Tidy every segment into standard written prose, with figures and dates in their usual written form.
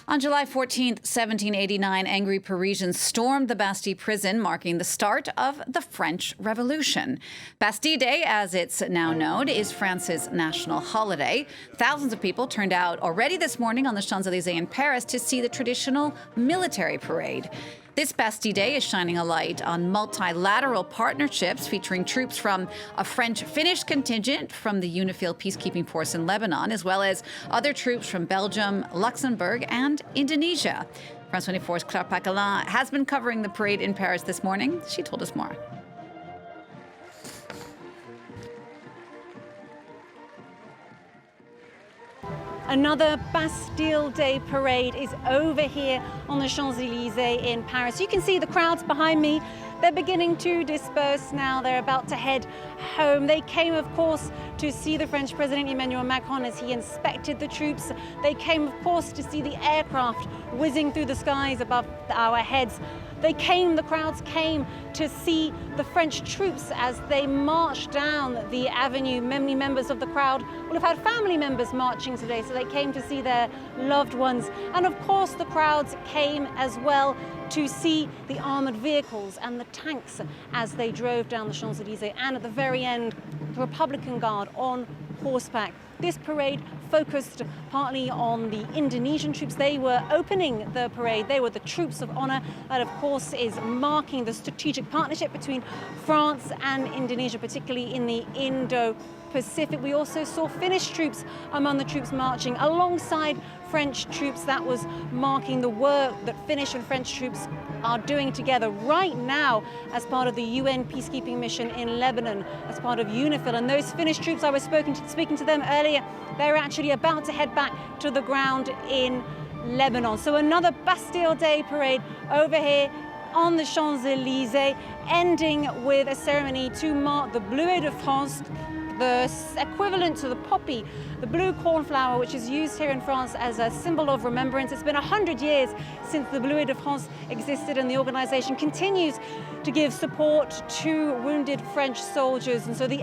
On July 14th, 1789, angry Parisians stormed the Bastille prison, marking the start of the French Revolution. Bastille Day, as it's now known, is France's national holiday. Thousands of people turned out already this morning on the Champs-Élysées in Paris to see the traditional military parade. This Bastille Day is shining a light on multilateral partnerships featuring troops from a French-Finnish contingent from the UNIFIL peacekeeping force in Lebanon, as well as other troops from Belgium, Luxembourg, and Indonesia. France 24's Claire Paquelin has been covering the parade in Paris this morning. She told us more. Another Bastille Day parade is over here on the Champs-Élysées in Paris. You can see the crowds behind me. They're beginning to disperse now. They're about to head home. They came, of course, to see the French President Emmanuel Macron as he inspected the troops. They came, of course, to see the aircraft whizzing through the skies above our heads. The crowds came to see the French troops as they marched down the avenue. Many members of the crowd will have had family members marching today, so they came to see their loved ones. And of course, the crowds came as well to see the armored vehicles and the tanks as they drove down the Champs-Élysées. And at the very end, the Republican Guard on horseback. This parade focused partly on the Indonesian troops. They were opening the parade. They were the troops of honor. That, of course, is marking the strategic partnership between France and Indonesia, particularly in the Indo-Pacific. We also saw Finnish troops among the troops marching alongside French troops. That was marking the work that Finnish and French troops are doing together right now as part of the UN peacekeeping mission in Lebanon, as part of UNIFIL. And those Finnish troops, I was speaking to them earlier, they're actually about to head back to the ground in Lebanon. So another Bastille Day parade over here on the Champs-Élysées, ending with a ceremony to mark the Bleuet de France, the equivalent to the poppy, the blue cornflower, which is used here in France as a symbol of remembrance. It's been 100 years since the Bleuet de France existed, and the organization continues to give support to wounded French soldiers. And so the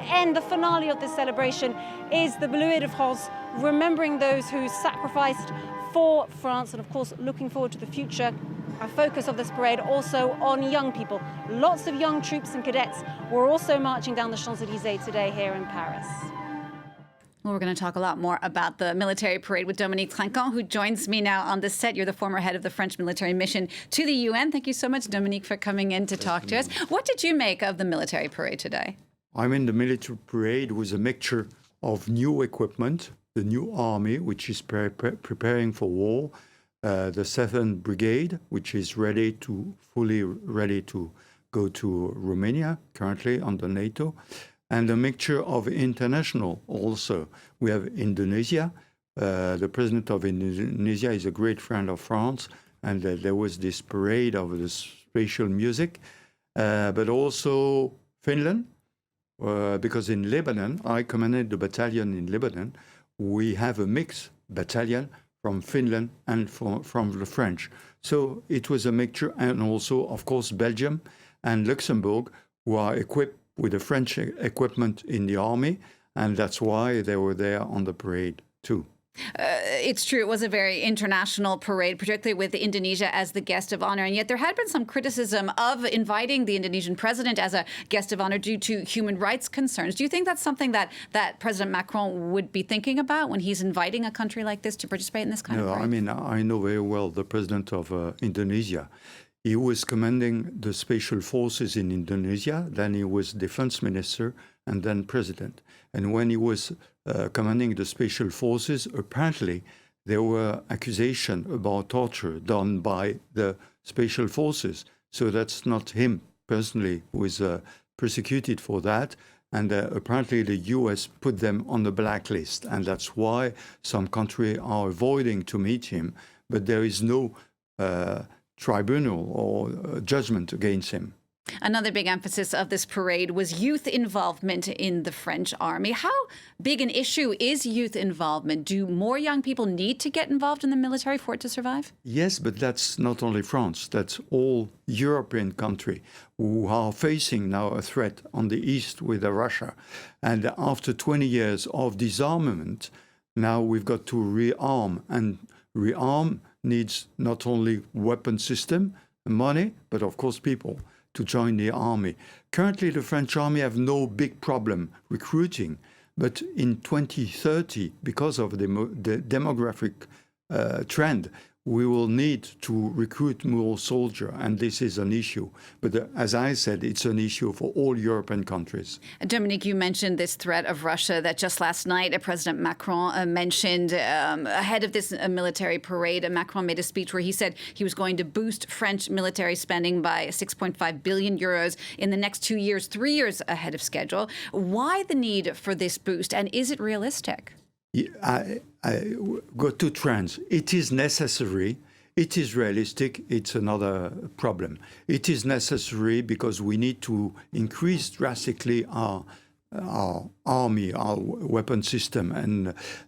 finale of this celebration is the Bleuet de France, remembering those who sacrificed for France, and of course looking forward to the future. A focus of this parade also on young people. Lots of young troops and cadets were also marching down the Champs-Élysées today here in Paris. Well, we're going to talk a lot more about the military parade with Dominique Trinquand, who joins me now on the set. You're the former head of the French military mission to the UN. Thank you so much, Dominique, for coming in to talk to us. What did you make of the military parade today? I mean, the military parade was a mixture of new equipment, the new army, which is preparing for war, the 7th Brigade, which is fully ready to go to Romania, currently under NATO, and a mixture of international also. We have Indonesia. The president of Indonesia is a great friend of France, and there was this parade of the spatial music, but also Finland, because in Lebanon, I commanded the battalion in Lebanon. We have a mixed battalion from Finland and from the French. So it was a mixture, and also, of course, Belgium and Luxembourg, who are equipped with the French equipment in the army, and that's why they were there on the parade too. It's true. It was a very international parade, particularly with Indonesia as the guest of honor. And yet there had been some criticism of inviting the Indonesian president as a guest of honor due to human rights concerns. Do you think that's something that President Macron would be thinking about when he's inviting a country like this to participate in this kind of parade? I mean, I know very well the president of Indonesia. He was commanding the special forces in Indonesia, then he was defense minister, and then president. And when he was commanding the special forces, apparently there were accusations about torture done by the special forces. So that's not him personally who is persecuted for that. And apparently the US put them on the blacklist. And that's why some countries are avoiding to meet him. But there is no tribunal or judgment against him. Another big emphasis of this parade was youth involvement in the French army. How big an issue is youth involvement? Do more young people need to get involved in the military for it to survive? Yes, but that's not only France. That's all European countries who are facing now a threat on the east with Russia. And after 20 years of disarmament, now we've got to rearm. And rearm needs not only weapon system, money, but of course people to join the army. Currently, the French army have no big problem recruiting, but in 2030, because of the demographic trend, we will need to recruit more soldiers, and this is an issue. But as I said, it's an issue for all European countries. Dominique, you mentioned this threat of Russia that just last night President Macron mentioned ahead of this military parade. Macron made a speech where he said he was going to boost French military spending by 6.5 billion euros in the next 2 years, 3 years ahead of schedule. Why the need for this boost, and is it realistic? I got two trends. It is necessary. It is realistic. It's another problem. It is necessary because we need to increase drastically our army, our weapon system,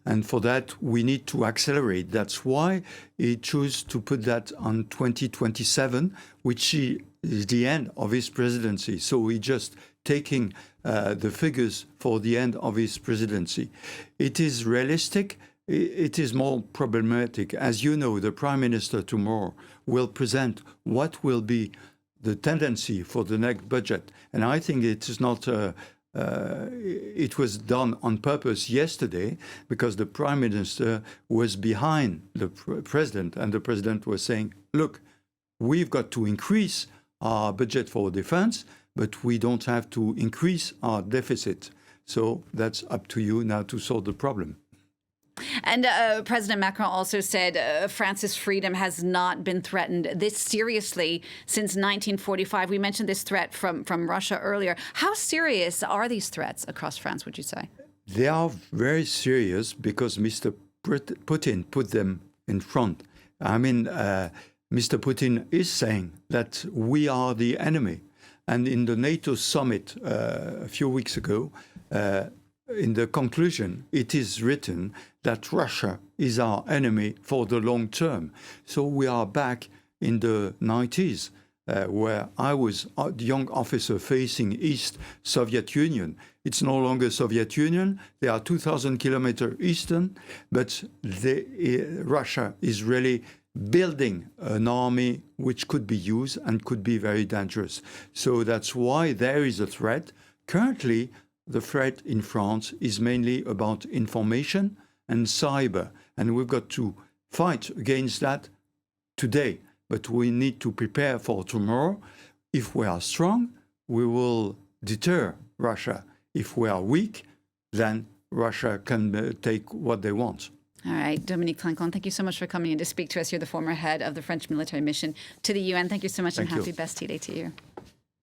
and for that we need to accelerate. That's why he chose to put that on 2027, which is the end of his presidency. So he just taking the figures for the end of his presidency. It is realistic. It is more problematic. As you know, the Prime Minister tomorrow will present what will be the tendency for the next budget. And I think it is not, it was done on purpose yesterday because the Prime Minister was behind the President, and the President was saying, look, we've got to increase our budget for defense, but we don't have to increase our deficit. So that's up to you now to solve the problem. And President Macron also said France's freedom has not been threatened this seriously since 1945. We mentioned this threat from Russia earlier. How serious are these threats across France, would you say? They are very serious because Mr. Putin put them in front. I mean, Mr. Putin is saying that we are the enemy. And in the NATO summit a few weeks ago, in the conclusion, it is written that Russia is our enemy for the long term. So we are back in the 90s, where I was a young officer facing East Soviet Union. It's no longer Soviet Union. They are 2,000 kilometers eastern, but Russia is really building an army which could be used and could be very dangerous. So that's why there is a threat. Currently, the threat in France is mainly about information and cyber, and we've got to fight against that today. But we need to prepare for tomorrow. If we are strong, we will deter Russia. If we are weak, then Russia can take what they want. All right, Dominique Trinquand, thank you so much for coming in to speak to us. You're the former head of the French military mission to the UN. Thank you so much, and happy Bastille Day to you.